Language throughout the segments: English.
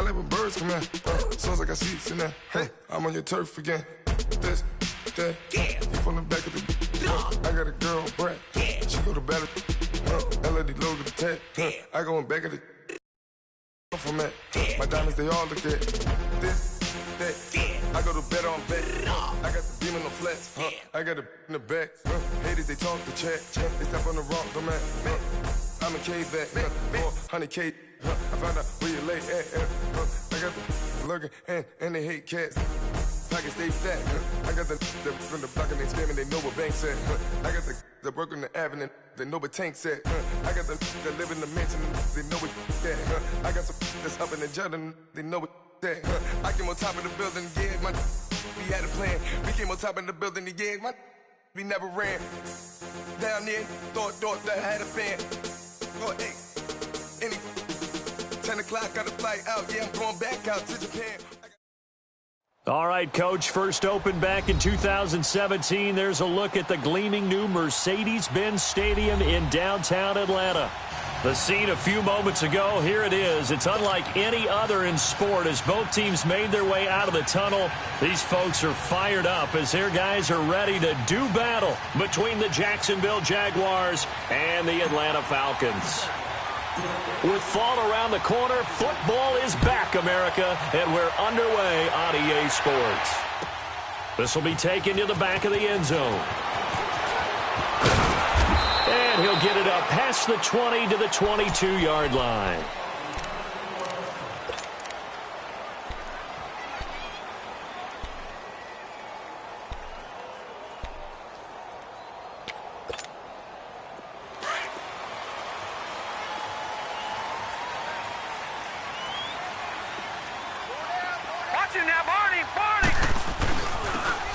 I like when birds come in. Sounds like I got seats in there. Hey, I'm on your turf again. This, that, you from the back of the. I got a girl, Brad. She go to battle. LED logo the tag. I go in back of the. From it. My diamonds, they all look at this, that. I go to bed on bed. I got the beam in the flats. I got the in the back. Haters, they talk the chat. They step on the rock, the man. I'm a K-back. 400K. I found out where you lay at. I got the lurking and they hate cats. Pockets stay fat. I got the from the block and they scamming, they know what banks at. I got the work on the avenue, they know what tanks at. I got the that live in the mansion, they know what that. I got some that's up in the Jordan, they know what that. I came on top of the building, yeah, my we had a plan. We came on top of the building, yeah, my we never ran. Down there, thought that I had a fan. Oh, hey, any 10 o'clock, got a flight out, yeah, I'm going back out to Japan. All right, Coach, first opened back in 2017. There's a look at the gleaming new Mercedes-Benz Stadium in downtown Atlanta. The scene a few moments ago, here it is. It's unlike any other in sport as both teams made their way out of the tunnel. These folks are fired up as their guys are ready to do battle between the Jacksonville Jaguars and the Atlanta Falcons. With fall around the corner, football is back, America, and we're underway on EA Sports. This will be taken to the back of the end zone. And he'll get it up past the 20 to the 22-yard line.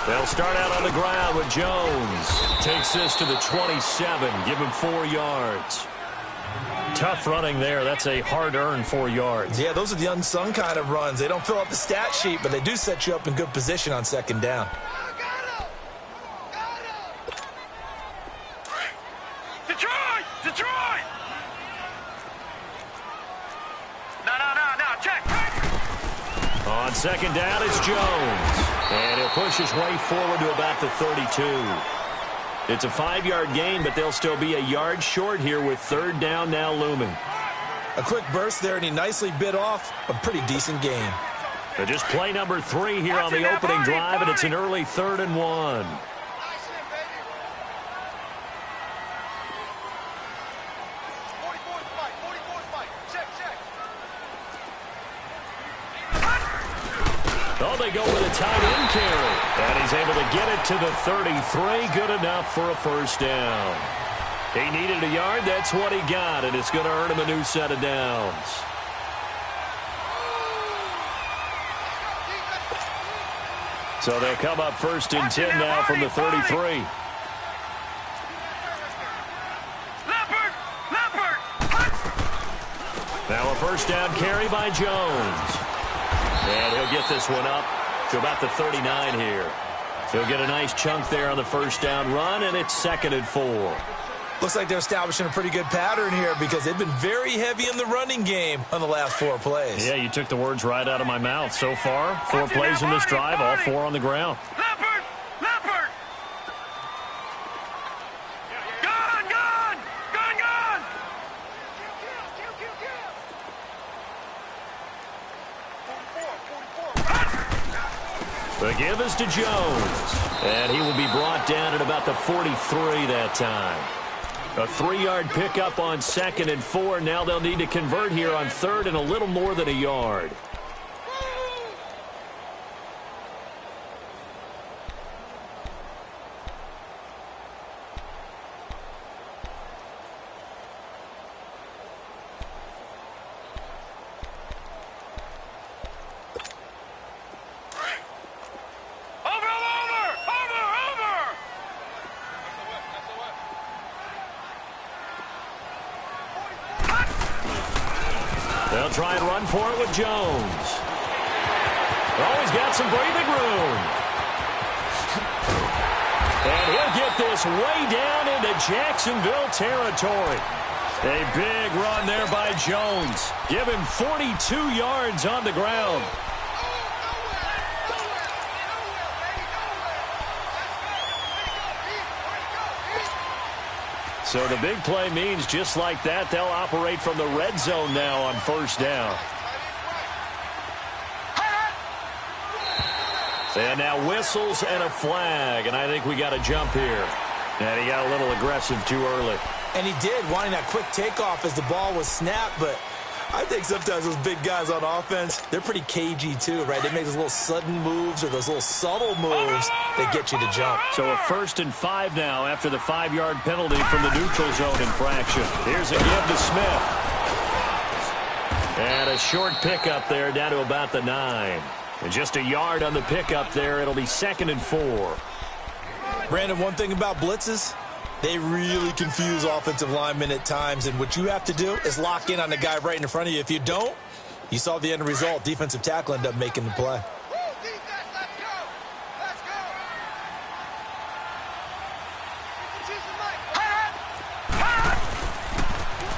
They'll start out on the ground with Jones. Takes this to the 27. Give him 4 yards. Tough running there. That's a hard-earned 4 yards. Yeah, those are the unsung kind of runs. They don't fill up the stat sheet, but they do set you up in good position on second down. Detroit! No, check. On second down, it's Jones. And he'll push his way forward to about the 32. It's a 5-yard gain, but they'll still be a yard short here with third down now looming. A quick burst there, and he nicely bit off a pretty decent gain. But just play number 3 here on the opening drive, and it's an early 3rd and 1. Oh, they go with a tight end carry. And he's able to get it to the 33. Good enough for a first down. He needed a yard. That's what he got, and it's going to earn him a new set of downs. So they'll come up first and 10 now from the 33. Now a first down carry by Jones. And he'll get this one up to about the 39 here. He'll get a nice chunk there on the first down run, and it's 2nd and 4. Looks like they're establishing a pretty good pattern here because they've been very heavy in the running game on the last 4 plays. Yeah, you took the words right out of my mouth. So far, 4 plays in this drive, all 4 on the ground. Leopard! Gone! The give is to Jones. And he will be brought down at about the 43 that time. A 3-yard pickup on 2nd and 4. Now they'll need to convert here on 3rd and a little more than a yard. They'll try and run for it with Jones. Oh, he's got some breathing room. And he'll get this way down into Jacksonville territory. A big run there by Jones. Give him 42 yards on the ground. So the big play means just like that, they'll operate from the red zone now on first down. And now whistles and a flag, and I think we got a jump here. And he got a little aggressive too early. And he did, wanting that quick takeoff as the ball was snapped, but I think sometimes those big guys on offense, they're pretty cagey too, right? They make those little sudden moves or those little subtle moves that get you to jump. So a 1st and 5 now after the 5-yard penalty from the neutral zone infraction. Here's a give to Smith. And a short pickup there down to about the 9. And just a yard on the pickup there. It'll be 2nd and 4. Brandon, one thing about blitzes, they really confuse offensive linemen at times, and what you have to do is lock in on the guy right in front of you. If you don't, you saw the end result. Defensive tackle ended up making the play.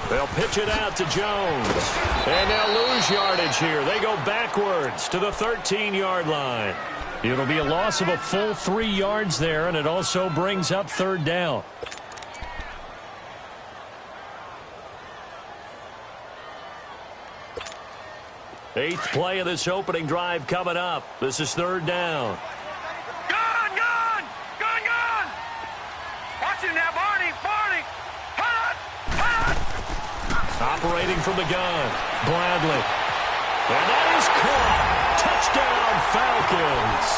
They'll pitch it out to Jones. And they'll lose yardage here. They go backwards to the 13-yard line. It'll be a loss of a full 3 yards there, and it also brings up 3rd down. Eighth play of this opening drive coming up. This is 3rd down. Gun, gun! Gun, gun! Watch him now, Barney! Barney! Hut! Hut! Operating from the gun, Bradley. And that is caught. Touchdown, Falcons.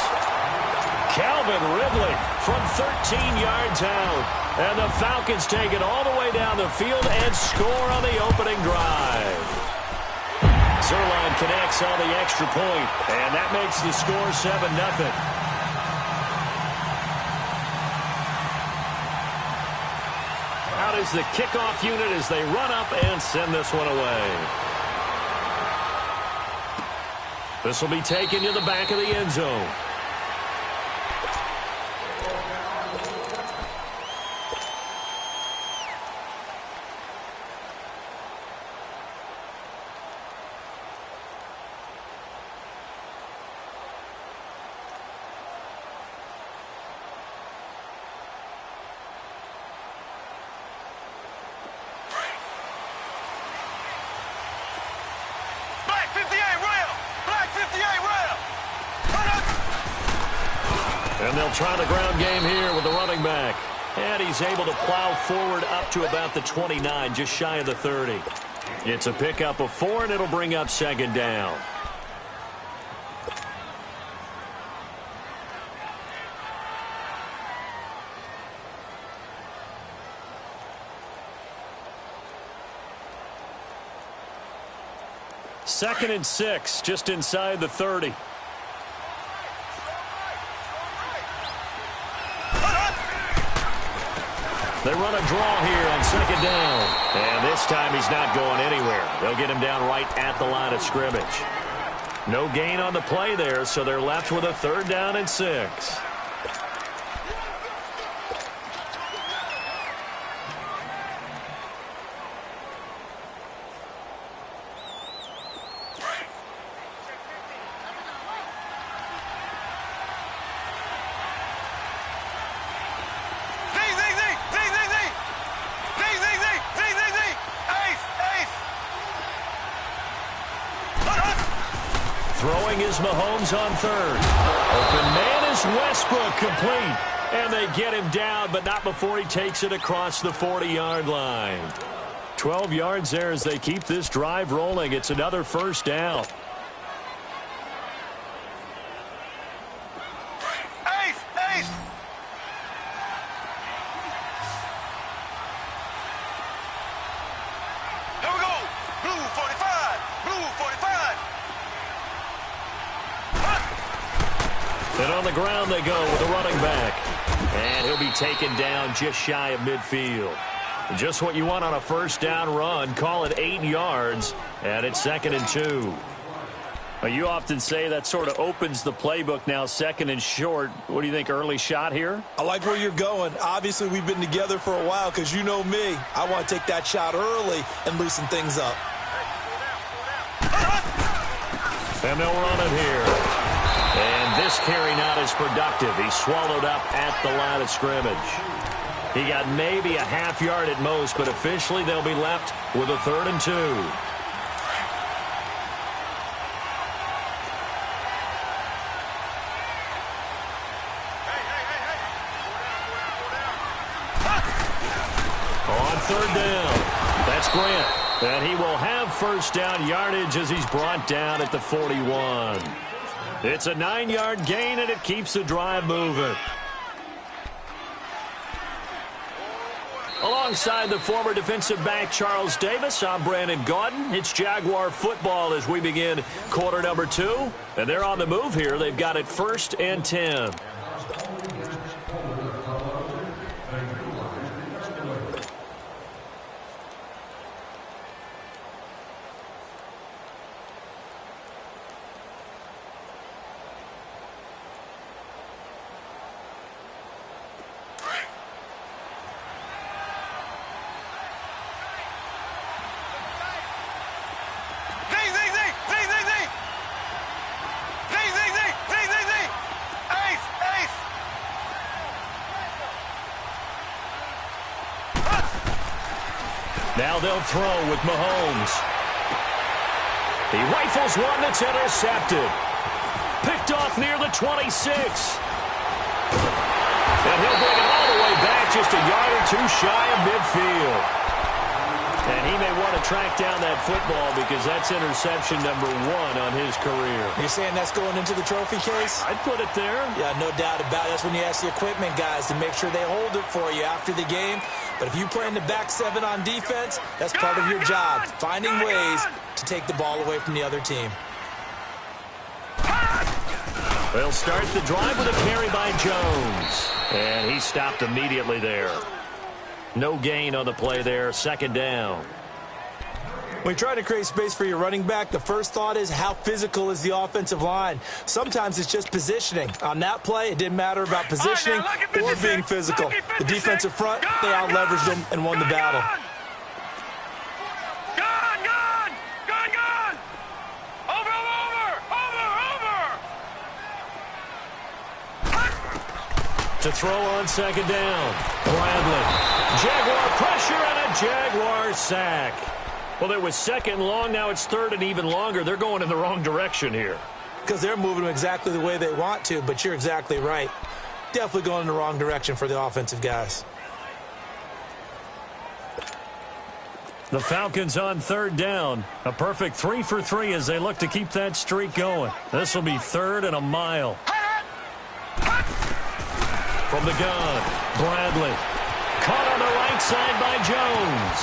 Calvin Ridley from 13 yards out. And the Falcons take it all the way down the field and score on the opening drive. Zerline connects on the extra point, and that makes the score 7-0. Out is the kickoff unit as they run up and send this one away. This will be taken to the back of the end zone. And they'll try the ground game here with the running back. And he's able to plow forward up to about the 29, just shy of the 30. It's a pickup of 4, and it'll bring up 2nd down. Second and 6, just inside the 30. They run a draw here on 2nd down. And this time he's not going anywhere. They'll get him down right at the line of scrimmage. No gain on the play there, so they're left with a 3rd down and 6. Throwing is Mahomes on 3rd. Open man is Westbrook, complete. And they get him down, but not before he takes it across the 40-yard line. 12 yards there as they keep this drive rolling. It's another 1st down. Here we go. Blue 45. Blue 45. And on the ground they go with the running back. And he'll be taken down just shy of midfield. Just what you want on a 1st down run. Call it 8 yards. And it's 2nd and 2. Well, you often say that sort of opens the playbook now, second and short. What do you think, early shot here? I like where you're going. Obviously, we've been together for a while because you know me. I want to take that shot early and loosen things up. And they'll run it here. And this carry not as productive. He's swallowed up at the line of scrimmage. He got maybe a half yard at most, but officially they'll be left with a 3rd and 2. On 3rd down, that's Grant. And he will have first down yardage as he's brought down at the 41. It's a 9-yard gain, and it keeps the drive moving. Alongside the former defensive back Charles Davis, I'm Brandon Gaudin. It's Jaguar football as we begin quarter number 2. And they're on the move here. They've got it 1st and 10. Now they'll throw with Mahomes. He rifles one that's intercepted. Picked off near the 26. And he'll bring it all the way back just a yard or 2 shy of midfield. And he may want to track down that football because that's interception number 1 on his career. You're saying that's going into the trophy case? I'd put it there. Yeah, no doubt about it. That's when you ask the equipment guys to make sure they hold it for you after the game. But if you play in the back 7 on defense, that's part of your job, finding ways to take the ball away from the other team. They'll start the drive with a carry by Jones. And he stopped immediately there. No gain on the play there, 2nd down. When you try to create space for your running back, the first thought is how physical is the offensive line. Sometimes it's just positioning. On that play, it didn't matter about positioning or being physical. The defensive front, they out-leveraged them and won the battle. To throw on 2nd down, Bradley. Jaguar pressure and a Jaguar sack. Well, it was 2nd and long. Now it's 3rd and even longer. They're going in the wrong direction here. Because they're moving them exactly the way they want to, but you're exactly right. Definitely going in the wrong direction for the offensive guys. The Falcons on 3rd down. A perfect 3 for 3 as they look to keep that streak going. This will be 3rd and a mile. From the gun, Bradley. Caught on the right side by Jones.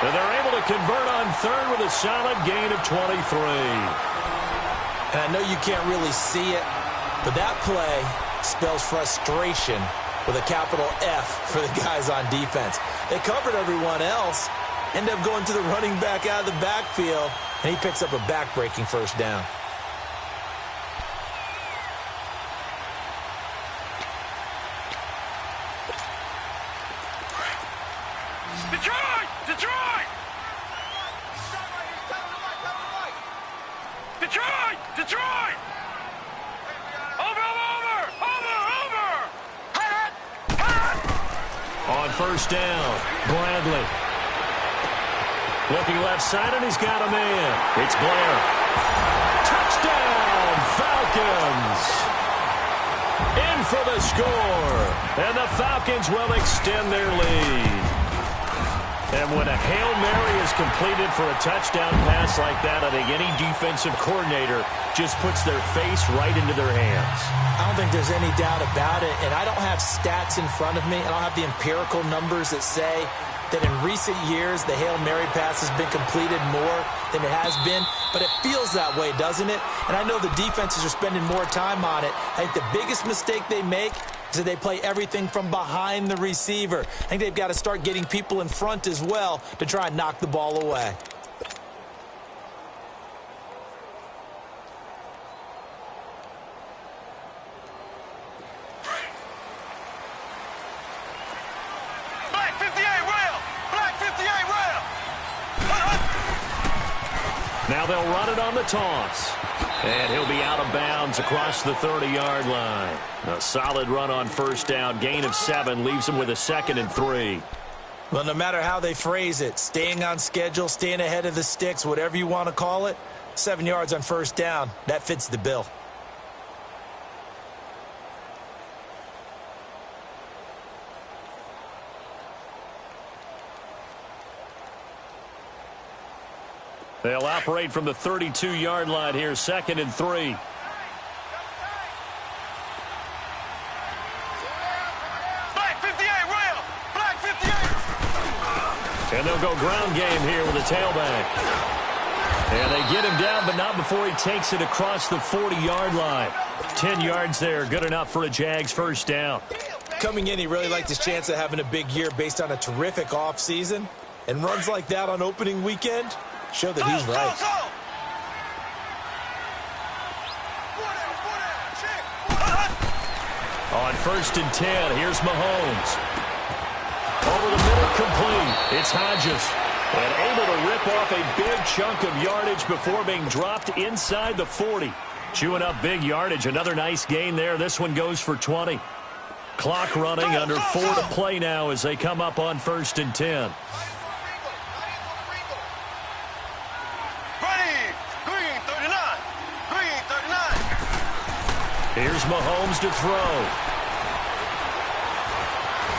And they're able to convert on 3rd with a solid gain of 23. And I know you can't really see it, but that play spells frustration with a capital F for the guys on defense. They covered everyone else, end up going to the running back out of the backfield, and he picks up a back-breaking 1st down. Detroit! Detroit! Detroit! Detroit! Over! On 1st down, Bradley. Looking left side, and he's got a man. It's Blair. Touchdown, Falcons! In for the score. And the Falcons will extend their lead. And when a Hail Mary is completed for a touchdown pass like that, I think any defensive coordinator just puts their face right into their hands. I don't think there's any doubt about it, and I don't have stats in front of me. I don't have the empirical numbers that say that in recent years the Hail Mary pass has been completed more than it has been, but it feels that way, doesn't it? And I know the defenses are spending more time on it. I think the biggest mistake they make is that they play everything from behind the receiver. I think they've got to start getting people in front as well to try and knock the ball away. they'll run it on the toss. And he'll be out of bounds across the 30-yard line. A solid run on first down. Gain of 7 leaves him with a 2nd and 3. Well, no matter how they phrase it, staying on schedule, staying ahead of the sticks, whatever you want to call it, 7 yards on first down, that fits the bill. They'll operate from the 32-yard line here, 2nd and 3. Black 58, Rail! Black 58! And they'll go ground game here with a tailback. And they get him down, but not before he takes it across the 40-yard line. 10 yards there, good enough for a Jags first down. Coming in, he really liked his chance of having a big year based on a terrific offseason. And runs like that on opening weekend show that he's right. On 1st and 10, here's Mahomes. Over the middle, complete. It's Hodges. And able to rip off a big chunk of yardage before being dropped inside the 40. Chewing up big yardage. Another nice gain there. This one goes for 20. Clock running under 4 to play now as they come up on 1st and 10. Here's Mahomes to throw.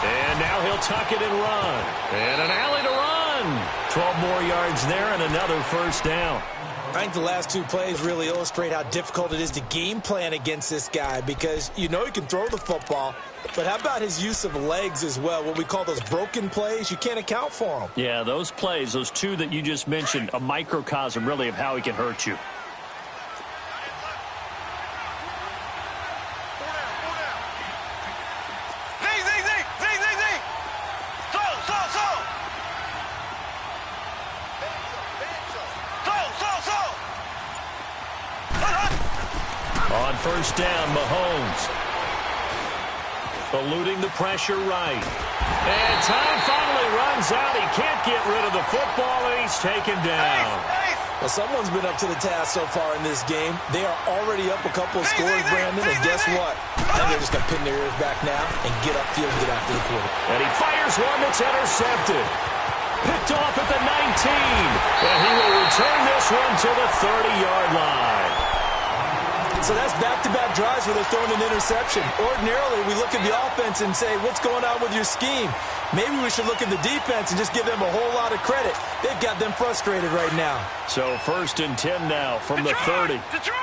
And now he'll tuck it and run. And an alley to run. 12 more yards there and another first down. I think the last 2 plays really illustrate how difficult it is to game plan against this guy because you know he can throw the football, but how about his use of legs as well? What we call those broken plays, you can't account for them. Yeah, those plays, those 2 that you just mentioned, a microcosm really of how he can hurt you. On first down, Mahomes. Eluding the pressure right. And time finally runs out. He can't get rid of the football, and he's taken down. Well, someone's been up to the task so far in this game. They are already up a couple of scores, Brandon, and guess what? I think they're just going to pin their ears back now and get upfield and get after the quarter. And he fires one that's intercepted. Picked off at the 19. And he will return this one to the 30-yard line. So that's back-to-back drives where they're throwing an interception. Ordinarily, we look at the offense and say, what's going on with your scheme? Maybe we should look at the defense and just give them a whole lot of credit. They've got them frustrated right now. So 1st and 10 now from the 30. Detroit!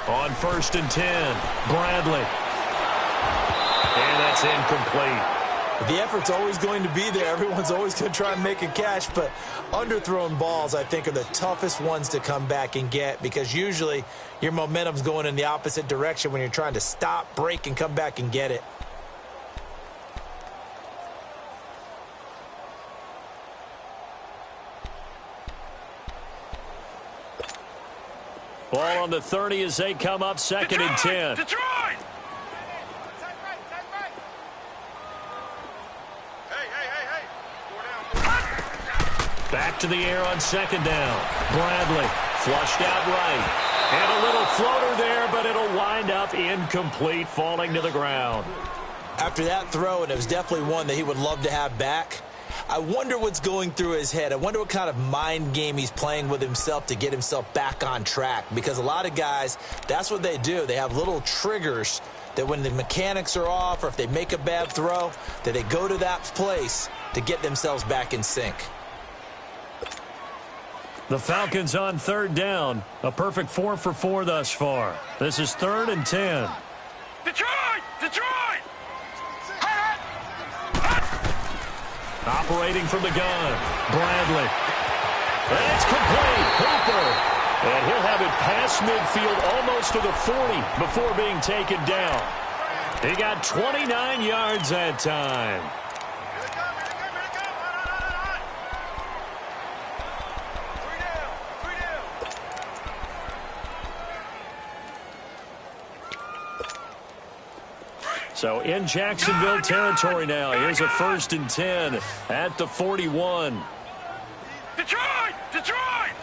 On 1st and 10, Bradley. And that's incomplete. The effort's always going to be there. Everyone's always going to try and make a catch, but underthrown balls, I think, are the toughest ones to come back and get because usually your momentum's going in the opposite direction when you're trying to stop, break, and come back and get it. Ball on the 30 as they come up 2nd and 10. Detroit! Back to the air on 2nd down. Bradley flushed out right. And a little floater there, but it'll wind up incomplete, falling to the ground. After that throw, and it was definitely one that he would love to have back, I wonder what's going through his head. I wonder what kind of mind game he's playing with himself to get himself back on track. Because a lot of guys, that's what they do. They have little triggers that when the mechanics are off or if they make a bad throw, that they go to that place to get themselves back in sync. The Falcons on 3rd down. A perfect 4 for 4 thus far. This is 3rd and 10. Detroit! Detroit! Operating from the gun. Bradley. And it's complete. Hooper. And he'll have it past midfield almost to the 40 before being taken down. He got 29 yards that time. So in Jacksonville territory now. Here's a 1st and 10 at the 41. Detroit! Detroit!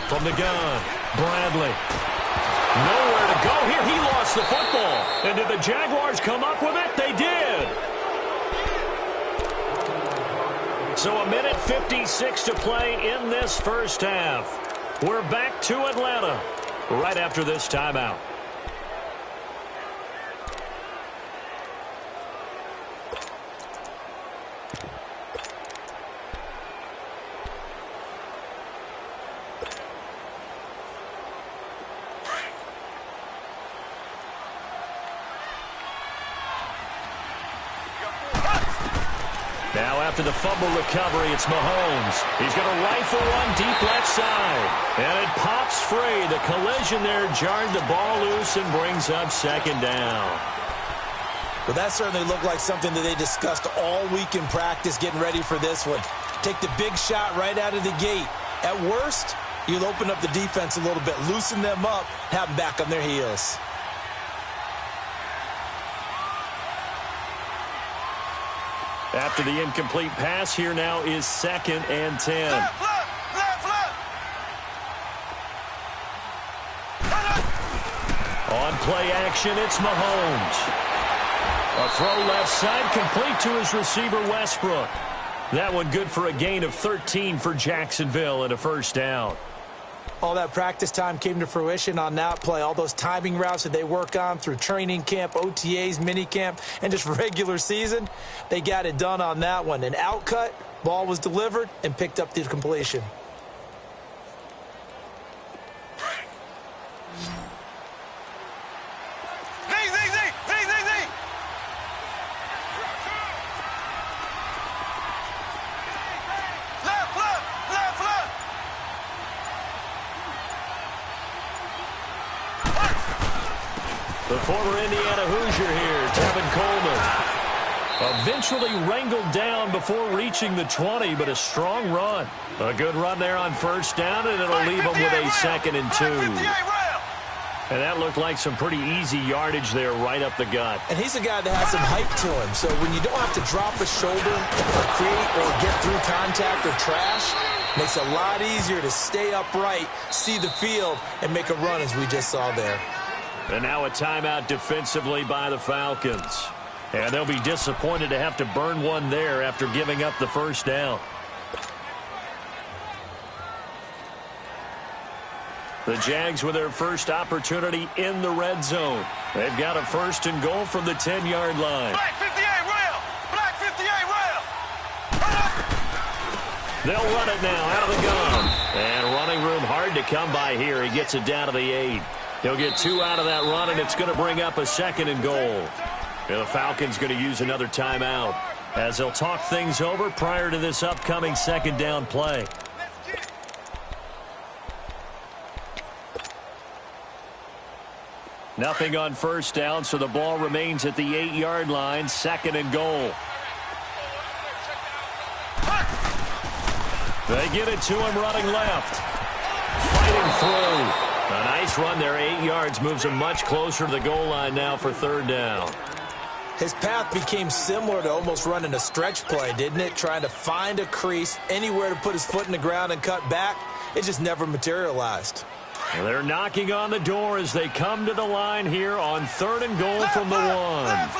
From the gun, Bradley. Nowhere to go here. He lost the football. And did the Jaguars come up with it? They did. So a minute 56 to play in this first half. We're back to Atlanta right after this timeout. Now after the fumble recovery, it's Mahomes. He's going to rifle one deep left side. And it pops free. The collision there jarred the ball loose and brings up 2nd down. Well, that certainly looked like something that they discussed all week in practice getting ready for this one. Take the big shot right out of the gate. At worst, you'll open up the defense a little bit, loosen them up, have them back on their heels. After the incomplete pass, here now is 2nd and 10. Left, left, left. On play action, it's Mahomes. A throw left side, complete to his receiver, Westbrook. That one good for a gain of 13 for Jacksonville and a 1st down. All that practice time came to fruition on that play. All those timing routes that they work on through training camp, OTAs, minicamp, and just regular season, they got it done on that one. An outcut, ball was delivered, and picked up the completion. The former Indiana Hoosier here, Tevin Coleman. Eventually wrangled down before reaching the 20, but a strong run. A good run there on 1st down, and it'll leave them with a 2nd and 2. And that looked like some pretty easy yardage there right up the gut. And he's a guy that has some height to him, so when you don't have to drop a shoulder or create or get through contact or trash, makes it a lot easier to stay upright, see the field, and make a run as we just saw there. And now a timeout defensively by the Falcons. And they'll be disappointed to have to burn one there after giving up the 1st down. The Jags with their first opportunity in the red zone. They've got a 1st and goal from the 10-yard line. Black 58 rail! Black 58 rail! They'll run it now out of the gun. And running room hard to come by here. He gets it down to the 8. He'll get 2 out of that run, and it's going to bring up a 2nd and goal. And the Falcons going to use another timeout as they'll talk things over prior to this upcoming 2nd down play. Nothing on 1st down, so the ball remains at the 8-yard line, 2nd and goal. They get it to him running left. Fighting through. A nice run there, 8 yards, moves him much closer to the goal line now for 3rd down. His path became similar to almost running a stretch play, didn't it? Trying to find a crease, anywhere to put his foot in the ground and cut back. It just never materialized. Well, they're knocking on the door as they come to the line here on 3rd and goal from the 1.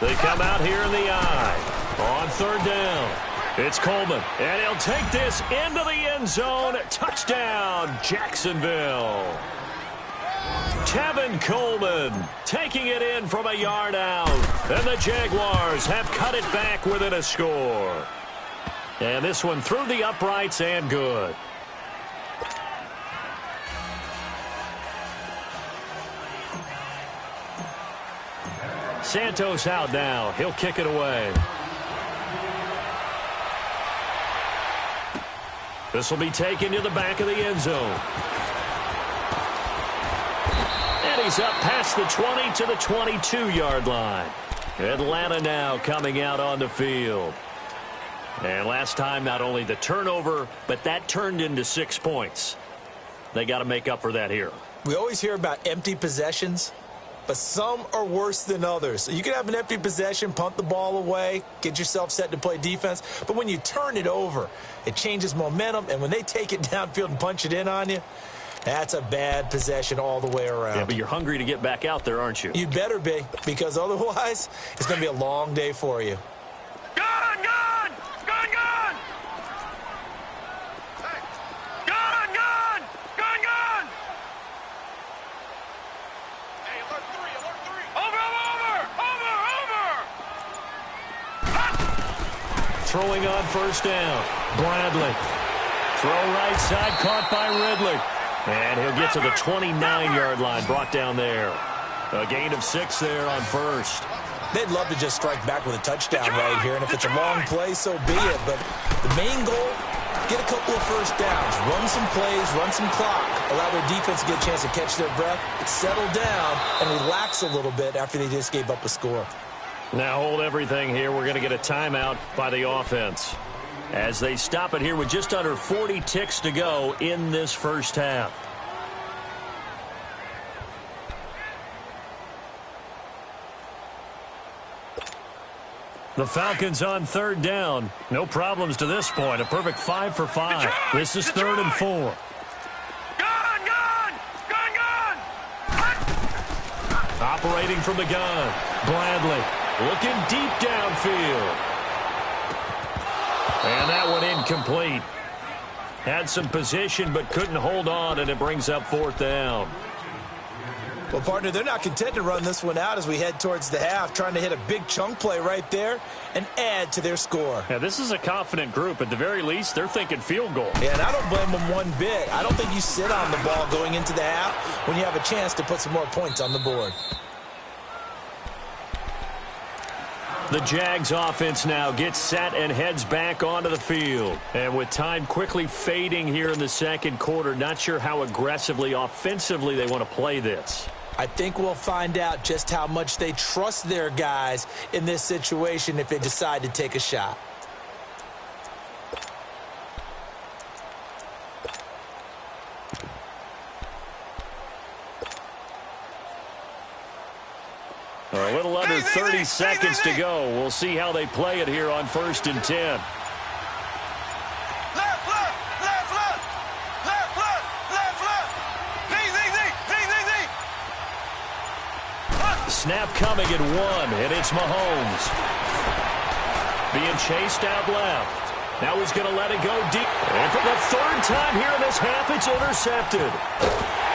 They come out here in the I on 3rd down. It's Coleman, and he'll take this into the end zone. Touchdown, Jacksonville. Tevin Coleman taking it in from a yard out. And the Jaguars have cut it back within a score. And this one through the uprights and good. Santos out now. He'll kick it away. This will be taken to the back of the end zone. And he's up past the 20 to the 22-yard line. Atlanta now coming out on the field. And last time, not only the turnover, but that turned into 6 points. They got to make up for that here. We always hear about empty possessions, but some are worse than others. So you can have an empty possession, punt the ball away, get yourself set to play defense, but when you turn it over, it changes momentum, and when they take it downfield and punch it in on you, that's a bad possession all the way around. Yeah, but you're hungry to get back out there, aren't you? You'd better be, because otherwise it's going to be a long day for you. Gun, gun! Gun, gun! Gun, gun! Gun, gun! Hey, alert three! Over! Throwing on first down. Bradley. Throw right side, caught by Ridley. And he'll get to the 29-yard line, brought down there. A gain of 6 there on first. They'd love to just strike back with a touchdown right here, and if it's a long play, so be it. But the main goal, get a couple of first downs, run some plays, run some clock, allow their defense to get a chance to catch their breath, settle down, and relax a little bit after they just gave up a score. Now hold everything here. We're going to get a timeout by the offense as they stop it here with just under 40 ticks to go in this first half. The Falcons on third down. No problems to this point. A perfect 5 for 5. This is 3rd and 4. Gun, gun! Gun, gun! Operating from the gun. Bradley looking deep downfield. And that one incomplete. Had some position but couldn't hold on, and it brings up 4th down. Well, partner, they're not content to run this one out as we head towards the half, trying to hit a big chunk play right there and add to their score. Yeah, this is a confident group. At the very least, they're thinking field goal. Yeah, and I don't blame them one bit. I don't think you sit on the ball going into the half when you have a chance to put some more points on the board. The Jags offense now gets set and heads back onto the field. And with time quickly fading here in the second quarter, not sure how aggressively, offensively they want to play this. I think we'll find out just how much they trust their guys in this situation if they decide to take a shot. A little under 30 seconds to go. We'll see how they play it here on 1st and 10. Snap coming at 1, and it's Mahomes. Being chased out left. Now he's going to let it go deep. And for the 3rd time here in this half, it's intercepted.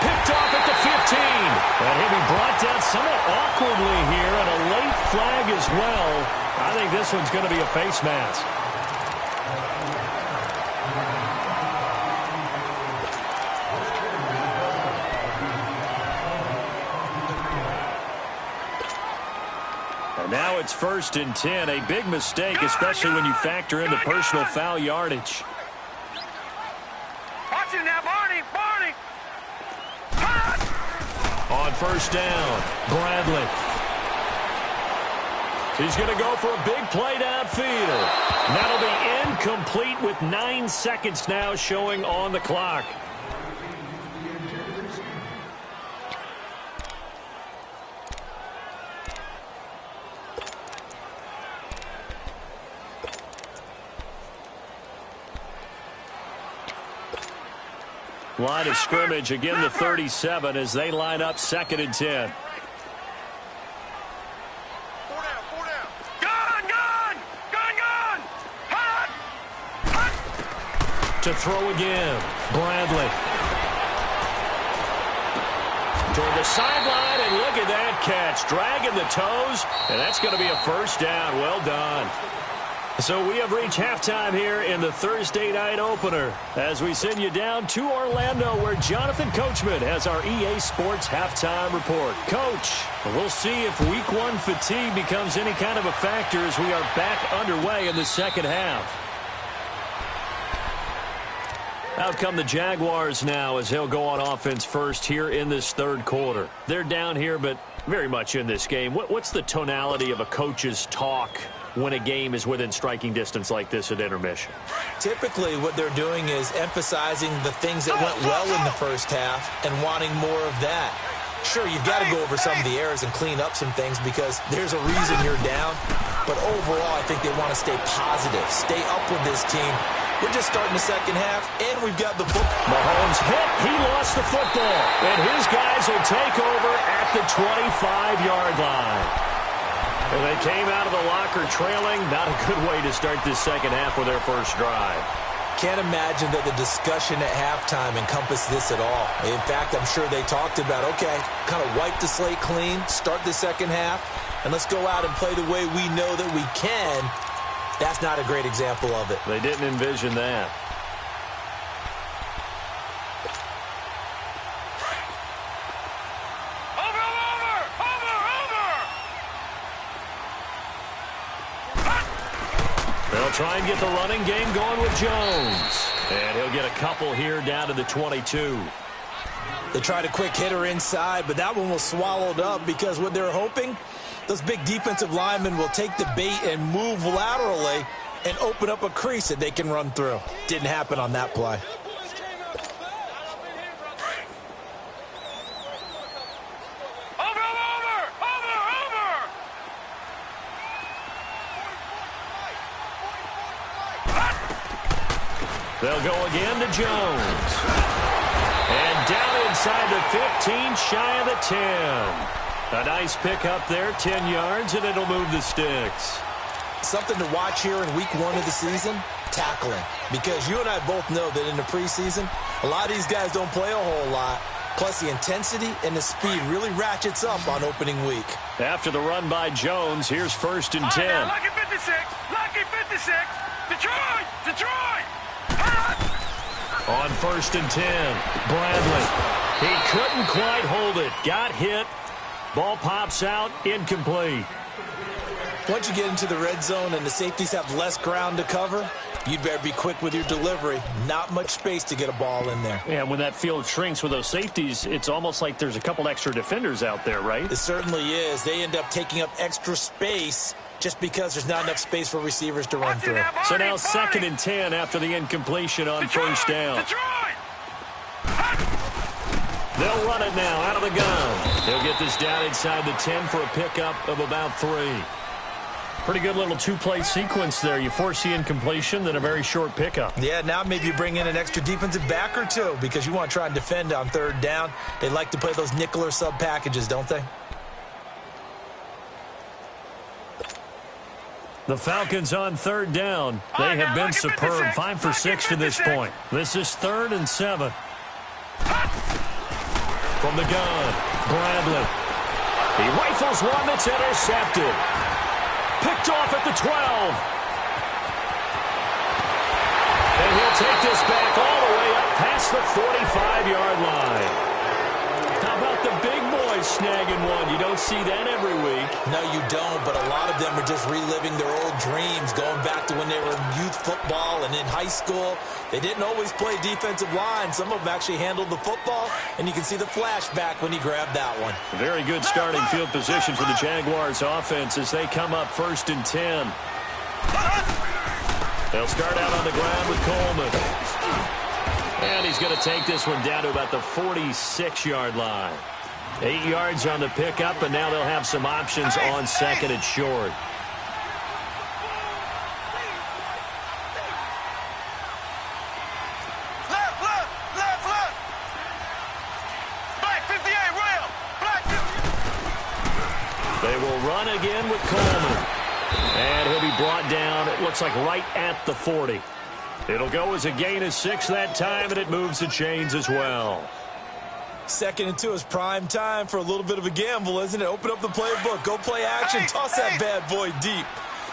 Picked off at the 15. And he'll be brought down somewhat awkwardly here, and a late flag as well. I think this one's going to be a face mask. And now it's 1st and 10. A big mistake, especially when you factor in the personal foul yardage. Watch it now, Barney! On 1st down, Bradley. He's going to go for a big play downfield. That'll be incomplete with 9 seconds now showing on the clock. Line of scrimmage, again the 37 as they line up 2nd and 10. Four down. Gun, gun! Gun, gun! Hut! To throw again, Bradley. Toward the sideline, and look at that catch. Dragging the toes, and that's going to be a 1st down. Well done. So we have reached halftime here in the Thursday night opener as we send you down to Orlando where Jonathan Coachman has our EA Sports halftime report. Coach, we'll see if week 1 fatigue becomes any kind of a factor as we are back underway in the second half. Out come the Jaguars now as they'll go on offense first here in this 3rd quarter. They're down here but very much in this game. What's the tonality of a coach's talk when a game is within striking distance like this at intermission? Typically, what they're doing is emphasizing the things that went well in the first half and wanting more of that. Sure, you've got to go over some of the errors and clean up some things because there's a reason you're down. But overall, I think they want to stay positive, stay up with this team. We're just starting the second half, and we've got the football. Mahomes hit. He lost the football. And his guys will take over at the 25-yard line. And they came out of the locker trailing. Not a good way to start this second half with their first drive. Can't imagine that the discussion at halftime encompassed this at all. In fact, I'm sure they talked about, okay, kind of wipe the slate clean, start the second half, and let's go out and play the way we know that we can. That's not a great example of it. They didn't envision that. They'll try and get the running game going with Jones. And he'll get a couple here down to the 22. They tried a quick hitter inside, but that one was swallowed up because what they're hoping, those big defensive linemen will take the bait and move laterally and open up a crease that they can run through. Didn't happen on that play. They'll go again to Jones. And down inside the 15, shy of the 10. A nice pickup there, 10 yards, and it'll move the sticks. Something to watch here in week 1 of the season, tackling. Because you and I both know that in the preseason, a lot of these guys don't play a whole lot. Plus, the intensity and the speed really ratchets up on opening week. After the run by Jones, here's 1st and 10. Now, lucky 56, lucky 56. Detroit, Detroit. On 1st and 10, Bradley. He couldn't quite hold it. Got hit. Ball pops out, incomplete. Once you get into the red zone and the safeties have less ground to cover, you'd better be quick with your delivery. Not much space to get a ball in there. Yeah, when that field shrinks with those safeties, it's almost like there's a couple extra defenders out there, right? It certainly is. They end up taking up extra space just because there's not enough space for receivers to run through. So now 2nd and 10 after the incompletion on first down. They'll run it now out of the gun. They'll get this down inside the 10 for a pickup of about 3. Pretty good little two-play sequence there. You force the incompletion, then a very short pickup. Yeah, now maybe you bring in an extra defensive back or two because you want to try and defend on 3rd down. They like to play those nickel or sub packages, don't they? The Falcons on 3rd down. They have been superb. 5 for 6 to this point. This is 3rd and 7. From the gun, Bradley. He rifles one that's intercepted. Picked off at the 12. And he'll take this back all the way up past the 45-yard line. How about the big boys snagging one? You don't see that every week. No, you don't, but a lot of them are just reliving their old dreams, going back to when they were in youth football and in high school. They didn't always play defensive line. Some of them actually handled the football, and you can see the flashback when he grabbed that one. Very good starting field position for the Jaguars offense as they come up 1st and 10. They'll start out on the ground with Coleman. And he's going to take this one down to about the 46-yard line. 8 yards on the pickup, and now they'll have some options on 2nd and short. They will run again with Coleman. And he'll be brought down, it looks like right at the 40. It'll go as a gain of 6 that time, and it moves the chains as well. 2nd and 2 is prime time for a little bit of a gamble, isn't it? Open up the playbook, go play action, toss that bad boy deep.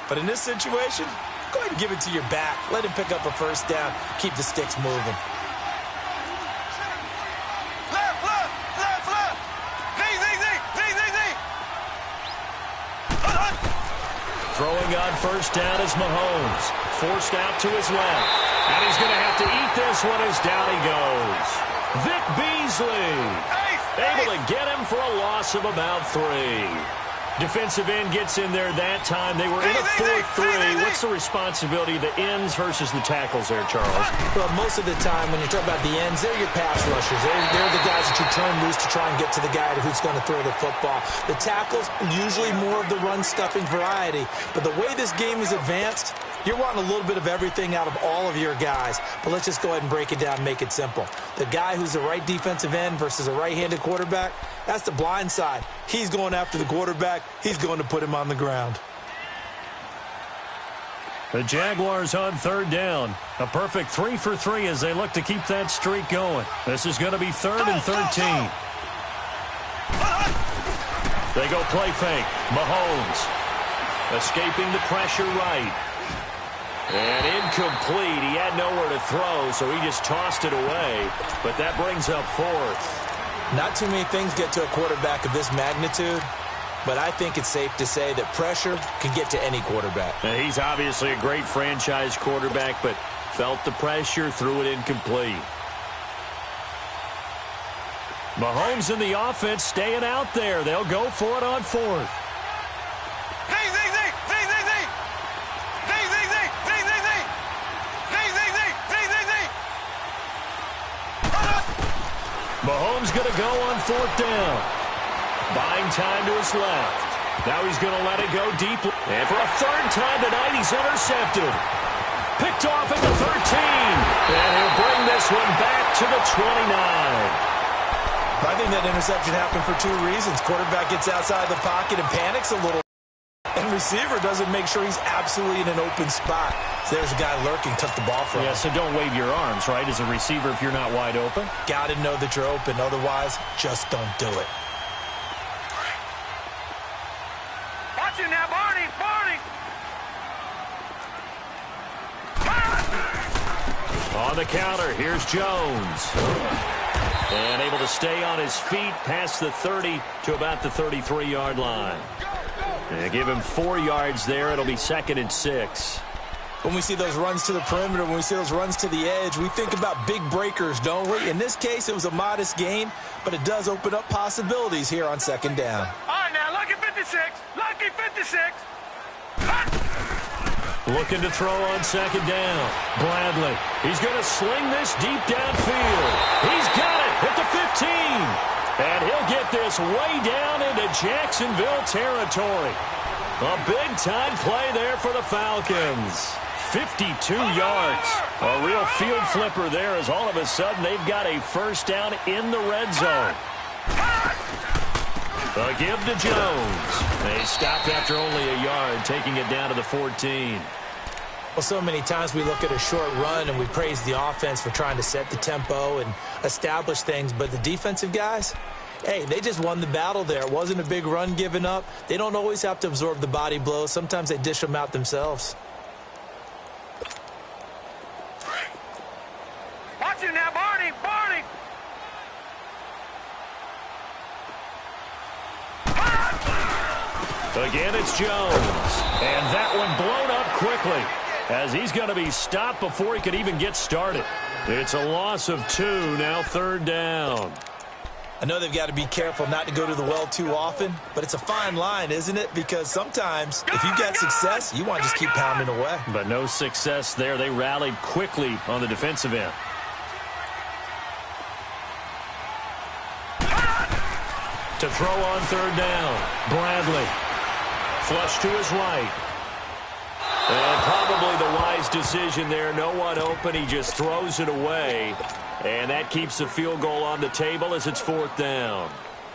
But in this situation, go ahead and give it to your back. Let him pick up a 1st down, keep the sticks moving. Throwing on 1st down is Mahomes. Forced out to his left. And he's going to have to eat this one as down he goes. Vic Beasley able to get him for a loss of about 3. Defensive end gets in there that time. They were in a 4-3. What's the responsibility of the ends versus the tackles there, Charles? Well, most of the time when you talk about the ends, they're your pass rushers. They're the guys that you turn loose to try and get to the guy who's going to throw the football. The tackles, usually more of the run-stuffing variety. But the way this game is advanced, you're wanting a little bit of everything out of all of your guys. But let's just go ahead and break it down and make it simple. The guy who's the right defensive end versus a right-handed quarterback, that's the blind side. He's going after the quarterback. He's going to put him on the ground. The Jaguars on third down. A perfect 3 for 3 as they look to keep that streak going. This is going to be 3rd and 13. They go play fake. Mahomes escaping the pressure right. And incomplete. He had nowhere to throw, so he just tossed it away. But that brings up 4th. Not too many things get to a quarterback of this magnitude, but I think it's safe to say that pressure can get to any quarterback. Now, he's obviously a great franchise quarterback, but felt the pressure, threw it incomplete. Mahomes and the offense staying out there. They'll go for it on 4th. Mahomes going to go on 4th down. Buying time to his left. Now he's going to let it go deep. And for a 3rd time tonight, he's intercepted. Picked off at the 13. And he'll bring this one back to the 29. I think that interception happened for 2 reasons. Quarterback gets outside the pocket and panics a little. And receiver doesn't make sure he's absolutely in an open spot. So there's a guy lurking, took the ball from him. Yeah, so don't wave your arms, right, as a receiver if you're not wide open. Got to know that you're open. Otherwise, just don't do it. Watch it now, Barney! Barney! On the counter, here's Jones. And able to stay on his feet past the 30 to about the 33-yard line. They give him 4 yards there. It'll be 2nd and 6. When we see those runs to the perimeter, when we see those runs to the edge, we think about big breakers, don't we? In this case, it was a modest gain, but it does open up possibilities here on 2nd down. All right, now, lucky 56. Lucky 56. Looking to throw on 2nd down. Bradley. He's going to sling this deep downfield. He's got it at the 15. And he'll get this way down into Jacksonville territory. A big-time play there for the Falcons. 52 yards. A real field flipper there as all of a sudden they've got a 1st down in the red zone. A give to Jones. They stopped after only a yard, taking it down to the 14. Well, so many times we look at a short run and we praise the offense for trying to set the tempo and establish things, but the defensive guys, hey, they just won the battle there. It wasn't a big run given up. They don't always have to absorb the body blows. Sometimes they dish them out themselves. Watch it now, Barney! Barney! Again, it's Jones. And that one blown up quickly as he's going to be stopped before he could even get started. It's a loss of 2, now 3rd down. I know they've got to be careful not to go to the well too often, but it's a fine line, isn't it? Because sometimes if you've got success, you want to just keep pounding away. But no success there. They rallied quickly on the defensive end. To throw on 3rd down, Bradley. Flush to his right. And probably the wise decision there. No one open. He just throws it away. And that keeps the field goal on the table as it's 4th down.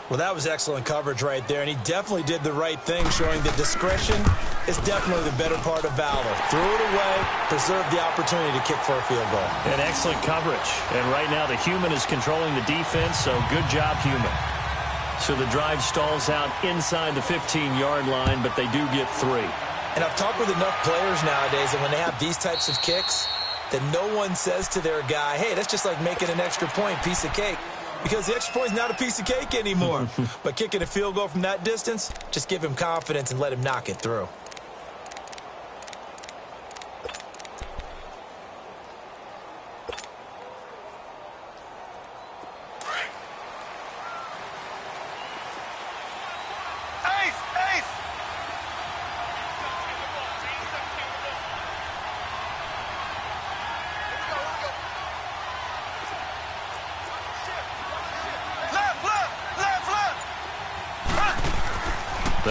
Well, that was excellent coverage right there, and he definitely did the right thing, showing that discretion is definitely the better part of valor. Threw it away, preserved the opportunity to kick for a field goal. And excellent coverage. And right now the human is controlling the defense, so good job, human. So the drive stalls out inside the 15-yard line, but they do get 3. And I've talked with enough players nowadays that when they have these types of kicks, that no one says to their guy, hey, that's just like making an extra point, piece of cake. Because the extra point is not a piece of cake anymore. But kicking a field goal from that distance, just give him confidence and let him knock it through.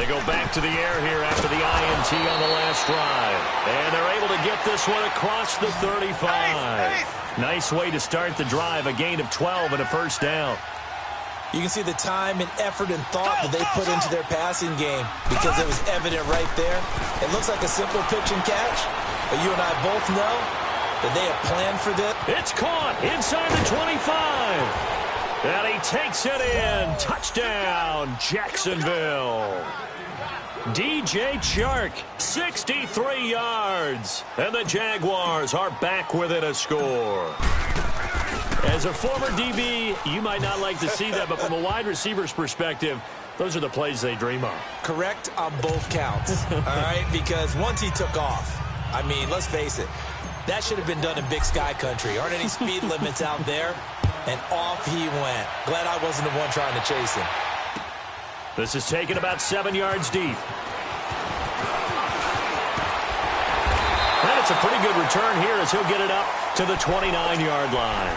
They go back to the air here after the INT on the last drive. And they're able to get this one across the 35. Nice way to start the drive, a gain of 12 and a first down. You can see the time and effort and thought that they put into their passing game because it was evident right there. It looks like a simple pitch and catch, but you and I both know that they have planned for this. It's caught inside the 25. And he takes it in. Touchdown, Jacksonville. DJ Chark, 63 yards. And the Jaguars are back within a score. As a former DB, you might not like to see that, but from a wide receiver's perspective, those are the plays they dream of. Correct on both counts, all right? Because once he took off, I mean, let's face it, that should have been done in Big Sky Country. Aren't any speed limits out there? And off he went. Glad I wasn't the one trying to chase him. This is taken about 7 yards deep. And it's a pretty good return here as he'll get it up to the 29-yard line.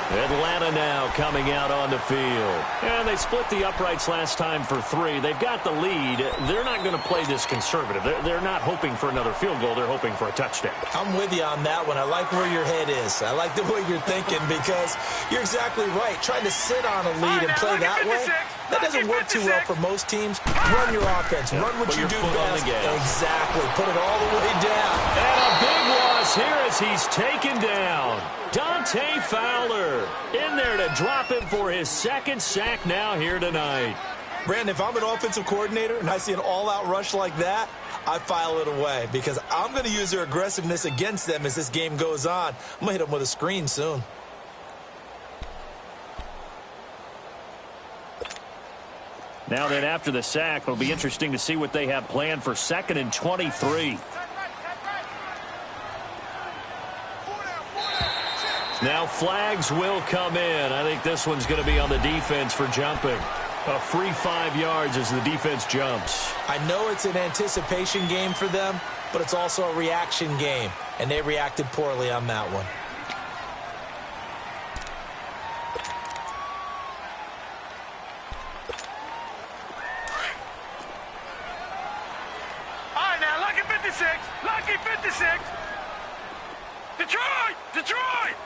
Atlanta now coming out on the field. And they split the uprights last time for 3. They've got the lead. They're not going to play this conservative. They're not hoping for another field goal. They're hoping for a touchdown. I'm with you on that one. I like where your head is. I like the way you're thinking because you're exactly right. Trying to sit on a lead and play that way, that doesn't work too well for most teams. Run your offense. Run what you do best. Exactly. Put it all the way down. And a big loss here as he's taken down. Dante Fowler in there to drop him for his second sack now here tonight. Brandon, if I'm an offensive coordinator and I see an all-out rush like that, I file it away because I'm going to use their aggressiveness against them as this game goes on. I'm going to hit them with a screen soon. Now then, after the sack, it'll be interesting to see what they have planned for 2nd and 23. Now flags will come in. I think this one's going to be on the defense for jumping. A free 5 yards as the defense jumps. I know it's an anticipation game for them, but it's also a reaction game, and they reacted poorly on that one. All right, now, lucky 56. Lucky 56. Detroit! Detroit!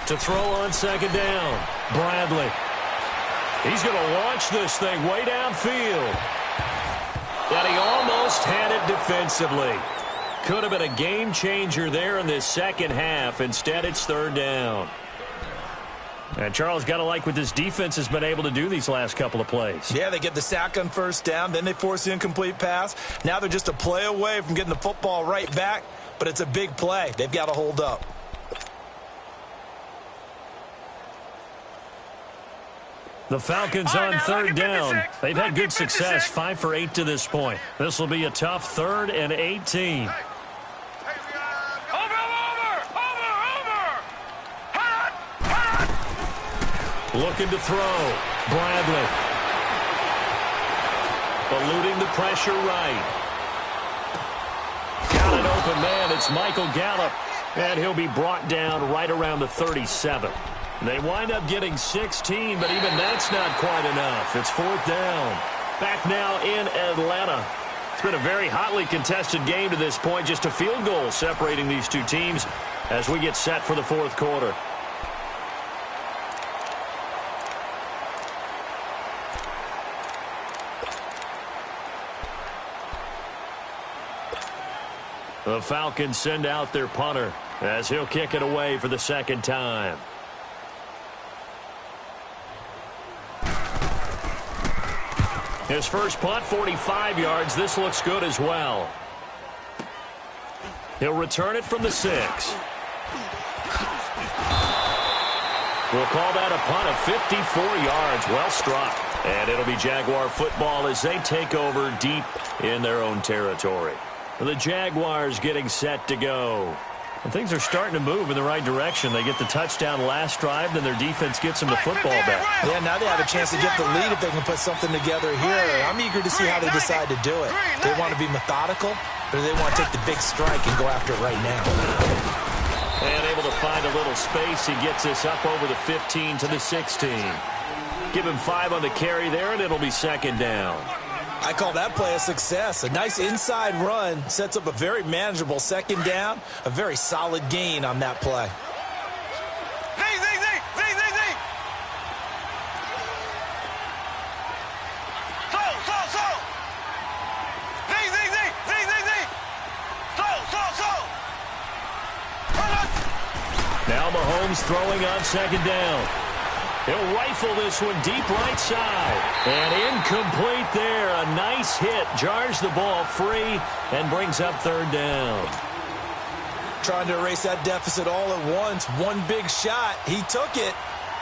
To throw on 2nd down, Bradley. He's going to launch this thing way downfield. And he almost had it defensively. Could have been a game changer there in this second half. Instead, it's 3rd down. And Charles, got to like what this defense has been able to do these last couple of plays. Yeah, they get the sack on 1st down, then they force the incomplete pass. Now they're just a play away from getting the football right back, but it's a big play. They've got to hold up. The Falcons on 3rd down. They've had good success, 5 for 8 to this point. This will be a tough 3rd and 18. Over! Looking to throw. Bradley. Eluding the pressure right. Got an open man. It's Michael Gallup. And he'll be brought down right around the 37. They wind up getting 16, but even that's not quite enough. It's 4th down. Back now in Atlanta. It's been a very hotly contested game to this point. Just a field goal separating these two teams as we get set for the 4th quarter. The Falcons send out their punter as he'll kick it away for the 2nd time. His first punt, 45 yards. This looks good as well. He'll return it from the 6. We'll call that a punt of 54 yards. Well struck. And it'll be Jaguar football as they take over deep in their own territory. The Jaguars getting set to go. And things are starting to move in the right direction. They get the touchdown last drive, then their defense gets them the football back. Yeah, now they have a chance to get the lead if they can put something together here. I'm eager to see how they decide to do it. They want to be methodical, or do they want to take the big strike and go after it right now? And able to find a little space. He gets this up over the 15 to the 16. Give him 5 on the carry there, and it'll be second down. I call that play a success. A nice inside run sets up a very manageable second down, a very solid gain on that play. Now Mahomes throwing on second down. He'll rifle this one deep right side. And incomplete there. A nice hit. Jars the ball free and brings up third down. Trying to erase that deficit all at once. One big shot. He took it.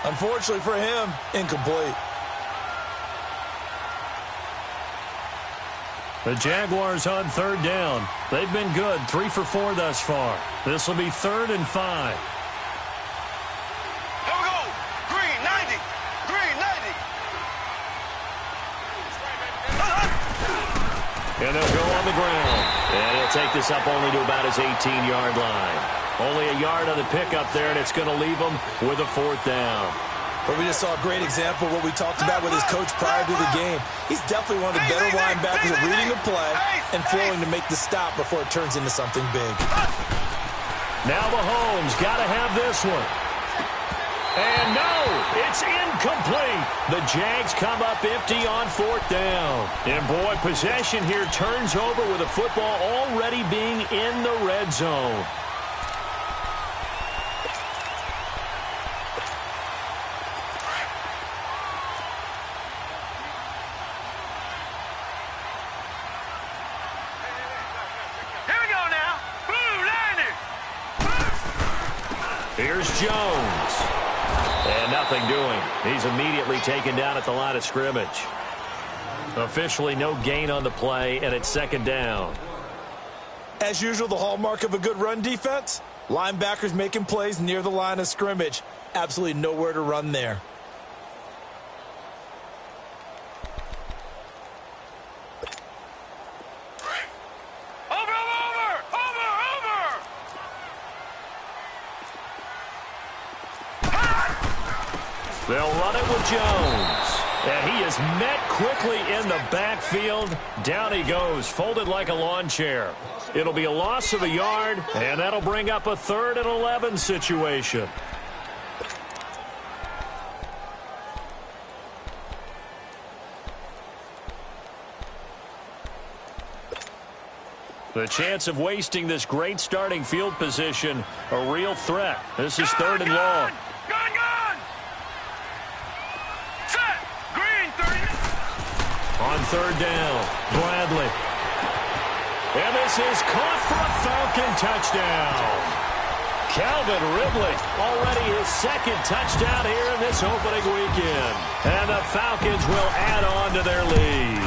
Unfortunately for him, incomplete. The Jaguars on third down. They've been good. 3 for 4 thus far. This will be 3rd and 5. And they'll go on the ground. And he'll take this up only to about his 18-yard line. Only a yard on the pickup there, and it's going to leave him with a 4th down. But we just saw a great example of what we talked about with his coach prior to the game. He's definitely one of the better linebackers at reading the play and flowing to make the stop before it turns into something big. Now Mahomes got to have this one. And no, it's incomplete. The Jags come up empty on 4th down. And boy, possession here turns over with the football already being in the red zone. Here we go now. Blue landing. Here's Jones. And nothing doing. He's immediately taken down at the line of scrimmage. Officially no gain on the play, and it's second down. As usual, the hallmark of a good run defense, linebackers making plays near the line of scrimmage. Absolutely nowhere to run there. They'll run it with Jones. And he is met quickly in the backfield. Down he goes, folded like a lawn chair. It'll be a loss of a yard, and that'll bring up a 3rd and 11 situation. The chance of wasting this great starting field position, a real threat. This is 3rd and long. On 3rd down, Bradley. And this is caught for a Falcon touchdown. Calvin Ridley, already his 2nd touchdown here in this opening weekend. And the Falcons will add on to their lead.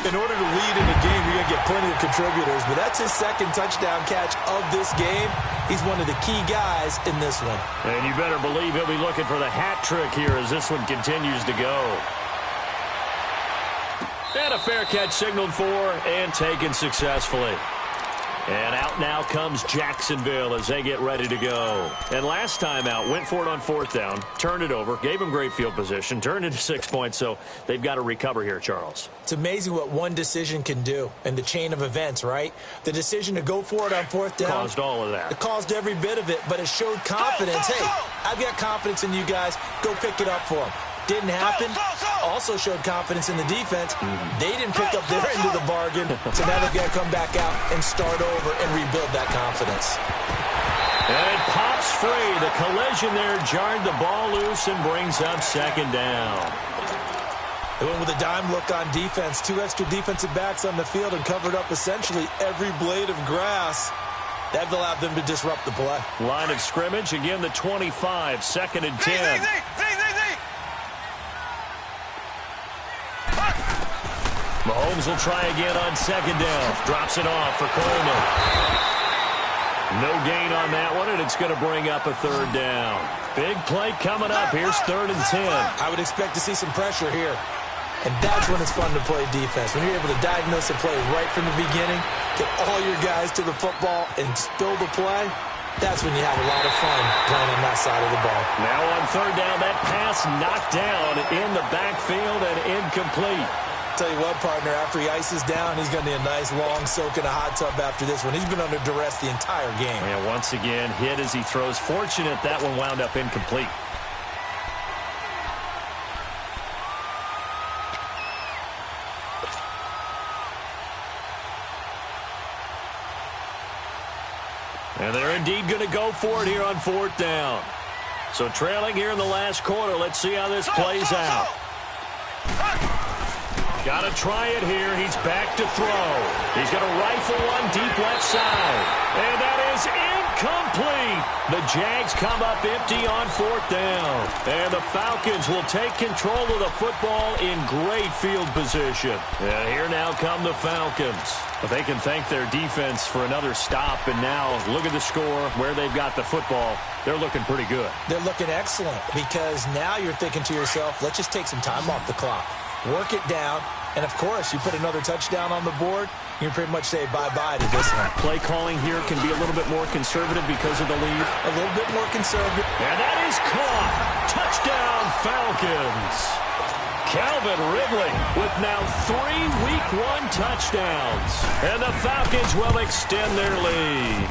In order to lead in a game, you're going to get plenty of contributors, but that's his 2nd touchdown catch of this game. He's one of the key guys in this one. And you better believe he'll be looking for the hat trick here as this one continues to go. And a fair catch signaled for and taken successfully. And out now comes Jacksonville as they get ready to go. And last time out, went for it on 4th down, turned it over, gave them great field position, turned into 6 points, so they've got to recover here, Charles. It's amazing what one decision can do in the chain of events, right? The decision to go for it on 4th down. Caused all of that. It caused every bit of it, but it showed confidence. Hey, I've got confidence in you guys. Go pick it up for them. Didn't happen. Also showed confidence in the defense. They didn't pick up their end of the bargain, so now they've got to come back out and start over and rebuild that confidence. And it pops free. The collision there jarred the ball loose and brings up 2nd down. They went with a dime look on defense. 2 extra defensive backs on the field and covered up essentially every blade of grass. That allowed them to disrupt the play. Line of scrimmage, again the 25, 2nd and 10. Mahomes will try again on 2nd down. Drops it off for Coleman. No gain on that one, and it's going to bring up a 3rd down. Big play coming up. Here's 3rd and 10. I would expect to see some pressure here. And that's when it's fun to play defense. When you're able to diagnose a play right from the beginning, get all your guys to the football and spill the play, That's when you have a lot of fun playing on that side of the ball. Now on third down, that pass knocked down in the backfield and incomplete. Tell you what, partner, after he ices down, he's going to need a nice long soak in a hot tub after this one. He's been under duress the entire game. And once again, hit as he throws. Fortunate that one wound up incomplete. And they're indeed going to go for it here on fourth down. So trailing here in the last quarter. Let's see how this plays out. Got to try it here. He's back to throw. He's going to rifle one deep left side. And that is incomplete. The Jags come up empty on fourth down. And the Falcons will take control of the football in great field position. And here now come the Falcons. But they can thank their defense for another stop. And now look at the score, where they've got the football. They're looking pretty good. They're looking excellent because now you're thinking to yourself, let's just take some time off the clock. Work it down, and of course, you put another touchdown on the board, you pretty much say bye-bye to this one. Play calling here can be a little bit more conservative because of the lead. A little bit more conservative. And that is caught. Touchdown, Falcons. Calvin Ridley with now 3 Week 1 touchdowns. And the Falcons will extend their lead.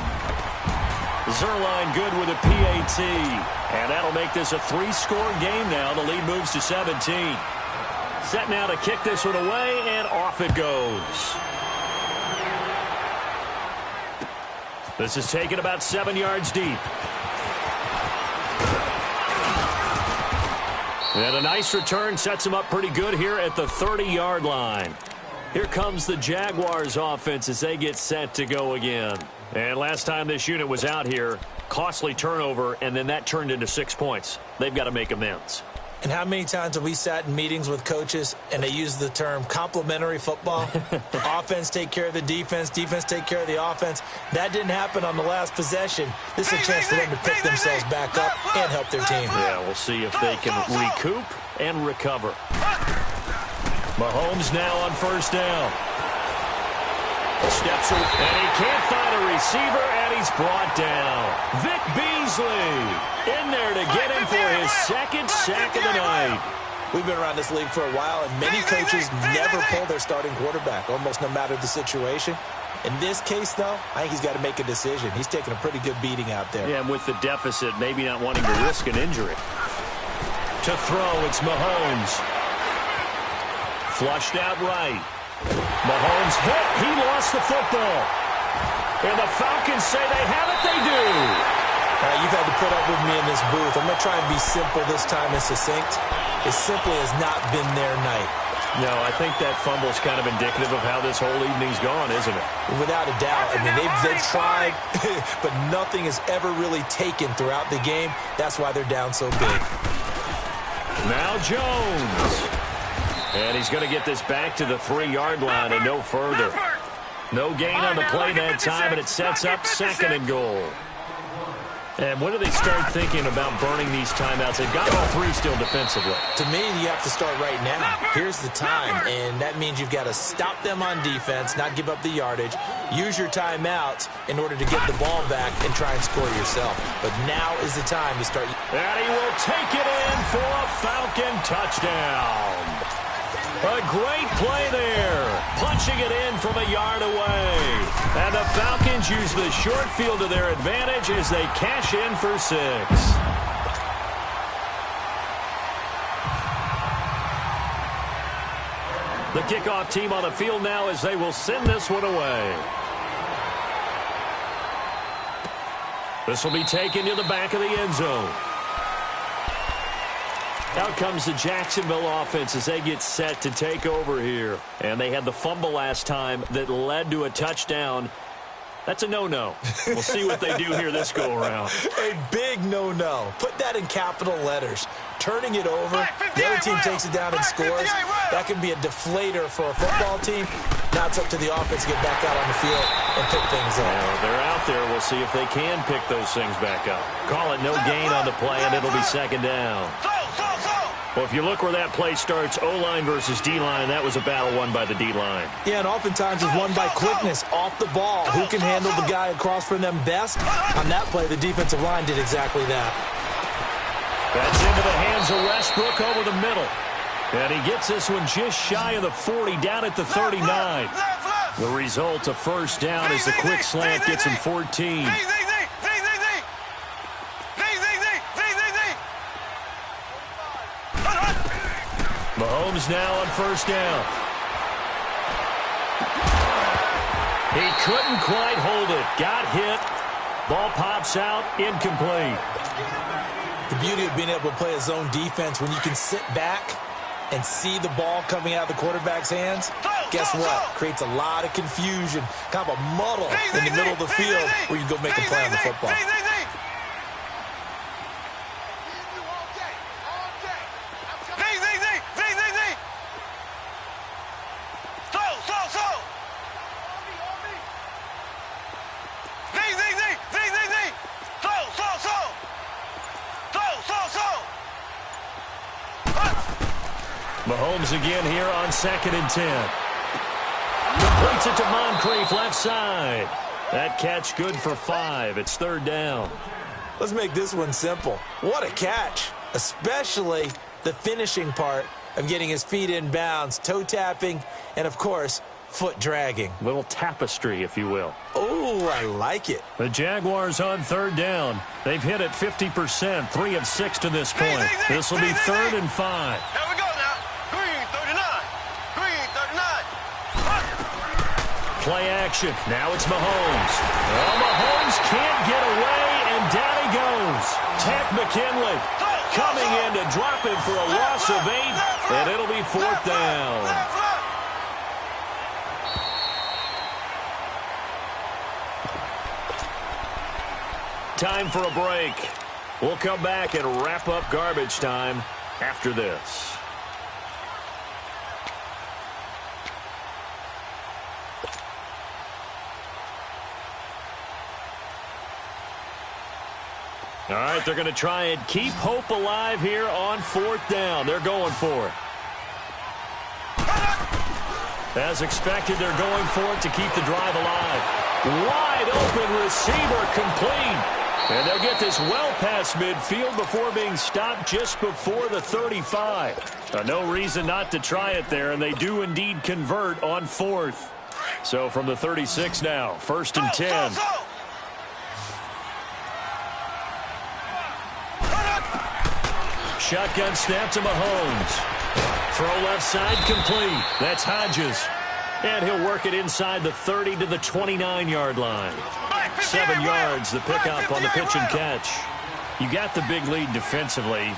Zerline good with a PAT. And that'll make this a 3-score game now. The lead moves to 17. Set now to kick this one away, and off it goes. This is taken about 7 yards deep. And a nice return sets him up pretty good here at the 30-yard line. Here comes the Jaguars offense as they get set to go again. And last time this unit was out here, costly turnover, and then that turned into 6 points. They've got to make amends. And how many times have we sat in meetings with coaches and they use the term complementary football? Offense take care of the defense, defense take care of the offense. That didn't happen on the last possession. This is a chance for them to pick themselves back up and help their team. Yeah, we'll see if they can recoup and recover. Mahomes now on first down. Steps and he can't find a receiver, and he's brought down. Vic Beasley in there to get him for his second sack of the night. We've been around this league for a while, and many coaches never pull their starting quarterback, almost no matter the situation. In this case, though, I think he's got to make a decision. He's taking a pretty good beating out there. Yeah, and with the deficit, maybe not wanting to risk an injury. To throw, it's Mahomes. Flushed out right. Mahomes hit. He lost the football. And the Falcons say they have it. They do. You've had to put up with me in this booth. I'm going to try and be simple this time and succinct. It simply has not been their night. No, I think that fumble's kind of indicative of how this whole evening's gone, isn't it? Without a doubt. I mean, they've tried, but nothing is ever really taken throughout the game. That's why they're down so big. Now Jones. And he's going to get this back to the 3-yard line and no further. No gain on the play that time, and it sets up second and goal. And when do they start thinking about burning these timeouts? They've got all 3 still defensively. To me, you have to start right now. Here's the time, and that means you've got to stop them on defense, not give up the yardage, use your timeouts in order to get the ball back and try and score yourself. But now is the time to start. And he will take it in for a Falcon touchdown. A great play there, punching it in from a yard away. And the Falcons use the short field to their advantage as they cash in for 6. The kickoff team on the field now as they will send this one away. This will be taken to the back of the end zone. Out comes the Jacksonville offense as they get set to take over here. And they had the fumble last time that led to a touchdown. That's a no-no. We'll see what they do here this go-around. A big no-no. Put that in capital letters. Turning it over, the other team takes it down and scores. That can be a deflator for a football team. Now it's up to the offense to get back out on the field and pick things up. Well, they're out there. We'll see if they can pick those things back up. Call it no gain on the play, and it'll be second down. Well, if you look where that play starts, O-line versus D-line, that was a battle won by the D-line. Yeah, and oftentimes it's won by quickness off the ball. Who can handle the guy across from them best? On that play, the defensive line did exactly that. That's into the hands of Westbrook over the middle. And he gets this one just shy of the 40, down at the 39. The result, a first down as the quick slant gets him 14. Mahomes now on first down. He couldn't quite hold it. Got hit. Ball pops out, incomplete. The beauty of being able to play a zone defense when you can sit back and see the ball coming out of the quarterback's hands, guess what? Creates a lot of confusion, kind of a muddle in the middle of the field where you can go make a play on the football. Mahomes again here on 2nd and 10. Completes it to Moncrief, left side. That catch good for 5. It's 3rd down. Let's make this one simple. What a catch, especially the finishing part of getting his feet in bounds, toe tapping, and, of course, foot dragging. Little tapestry, if you will. Oh, I like it. The Jaguars on 3rd down. They've hit it 50%, 3 of 6 to this point. This will be 3rd and 5. Here we go now. Green 39. Green 39. Play action. Now it's Mahomes. Well, Mahomes can't get away, and down he goes. Ted McKinley coming in to drop him for a loss of 8, and it'll be 4th down. Time for a break. We'll come back and wrap up garbage time after this. All right, they're going to try and keep hope alive here on 4th down. They're going for it. As expected, they're going for it to keep the drive alive. Wide open receiver complete. And they'll get this well past midfield before being stopped just before the 35. No reason not to try it there, and they do indeed convert on 4th. So from the 36 now, 1st and 10. Shotgun snap to Mahomes. Throw left side complete. That's Hodges. And he'll work it inside the 30 to the 29-yard line. 7 yards, the pickup on the pitch and catch. You got the big lead defensively.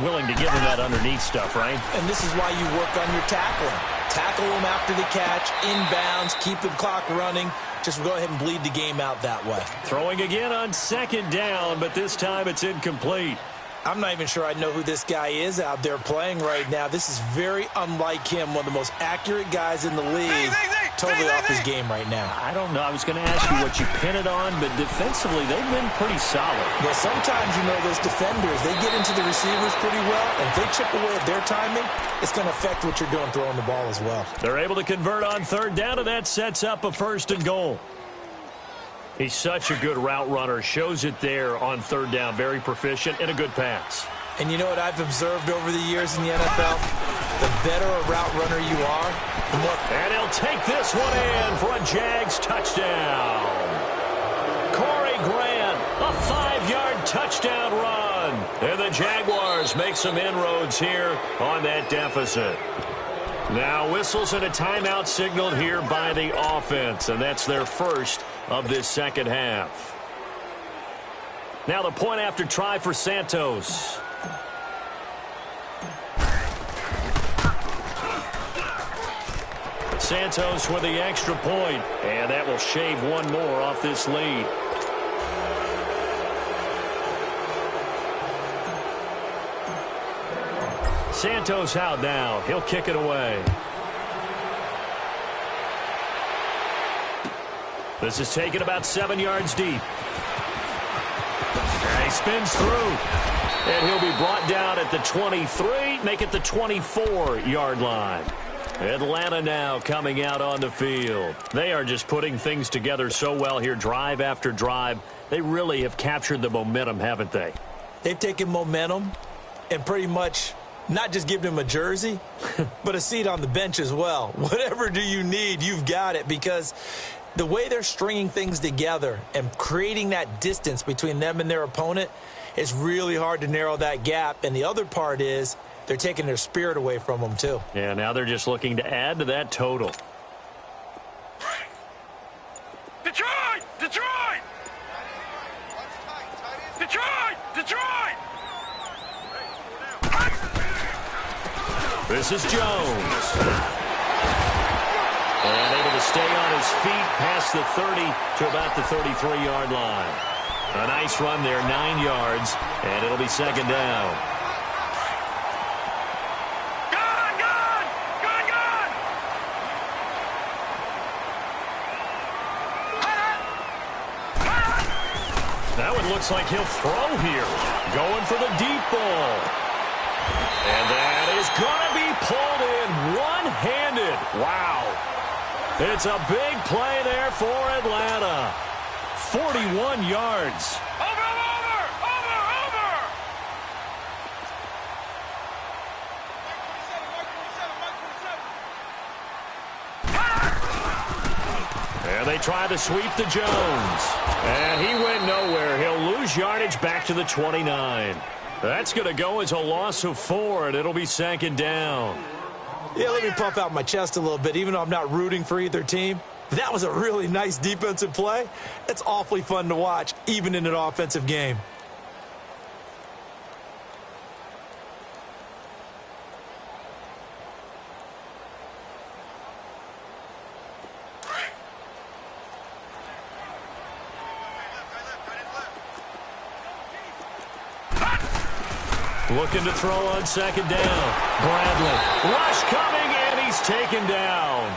Willing to give them that underneath stuff, right? And this is why you work on your tackling. Tackle them after the catch, inbounds, keep the clock running. Just go ahead and bleed the game out that way. Throwing again on 2nd down, but this time it's incomplete. I'm not even sure I know who this guy is out there playing right now. This is very unlike him, one of the most accurate guys in the league. Totally off his game right now. I don't know. I was going to ask you what you pin it on, but defensively, they've been pretty solid. Well, sometimes, you know, those defenders, they get into the receivers pretty well, and if they chip away at their timing, it's going to affect what you're doing throwing the ball as well. They're able to convert on 3rd down, and that sets up a 1st and goal. He's such a good route runner. Shows it there on 3rd down. Very proficient and a good pass. And you know what I've observed over the years in the NFL? The better a route runner you are, the more... And he'll take this one in for a Jags touchdown. Corey Grant, a 5-yard touchdown run. And the Jaguars make some inroads here on that deficit. Now whistles and a timeout signaled here by the offense, and that's their first of this 2nd half. Now the point after try for Santos. Santos with the extra point, and that will shave one more off this lead. Santos out now. He'll kick it away. This is taken about 7 yards deep. And he spins through. And he'll be brought down at the 23. might make it the 24-yard line. Atlanta now coming out on the field. They are just putting things together so well here, drive after drive. They really have captured the momentum, haven't they? They've taken momentum and pretty much not just given him a jersey, but a seat on the bench as well. Whatever do you need, you've got it, because the way they're stringing things together and creating that distance between them and their opponent, it's really hard to narrow that gap. And the other part is they're taking their spirit away from them, too. Yeah, now they're just looking to add to that total. Detroit! Detroit! Detroit! Detroit! This is Jones. And able to stay on his feet past the 30 to about the 33-yard line. A nice run there, 9 yards, and it'll be second down. That one looks like he'll throw here. Going for the deep ball. And that is going to be pulled in one-handed. Wow. It's a big play there for Atlanta. 41 yards. Over! And they try to sweep to Jones. And he went nowhere. He'll lose yardage back to the 29. That's going to go as a loss of 4, and it'll be second down. Yeah, let me puff out my chest a little bit, even though I'm not rooting for either team. That was a really nice defensive play. It's awfully fun to watch, even in an offensive game. Looking to throw on second down. Bradley. Rush coming, and he's taken down.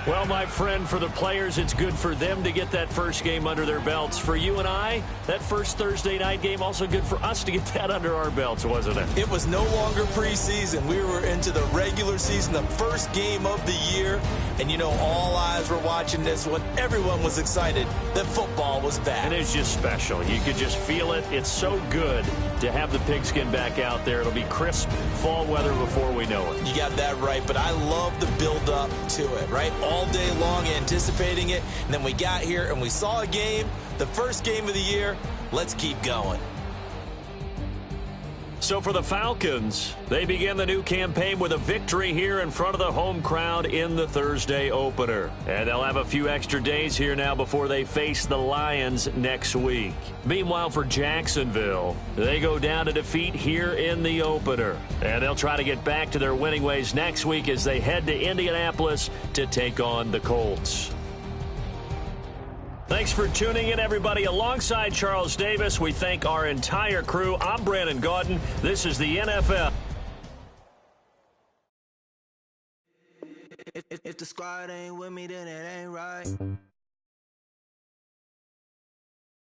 Well, my friend, for the players, it's good for them to get that first game under their belts. For you and I, that first Thursday night game, also good for us to get that under our belts, wasn't it? It was no longer preseason. We were into the regular season, the first game of the year. And, you know, all eyes were watching this when everyone was excited that football was back. And it's just special. You could just feel it. It's so good to have the pigskin back out there. It'll be crisp fall weather before we know it. You got that right, but I love the build-up to it, right? All day long anticipating it, and then we got here and we saw a game, the first game of the year. Let's keep going. So for the Falcons, they begin the new campaign with a victory here in front of the home crowd in the Thursday opener. And they'll have a few extra days here now before they face the Lions next week. Meanwhile, for Jacksonville, they go down to defeat here in the opener. And they'll try to get back to their winning ways next week as they head to Indianapolis to take on the Colts. Thanks for tuning in, everybody. Alongside Charles Davis, we thank our entire crew. I'm Brandon Gaudin. This is the NFL. If the squad ain't with me, then it ain't right.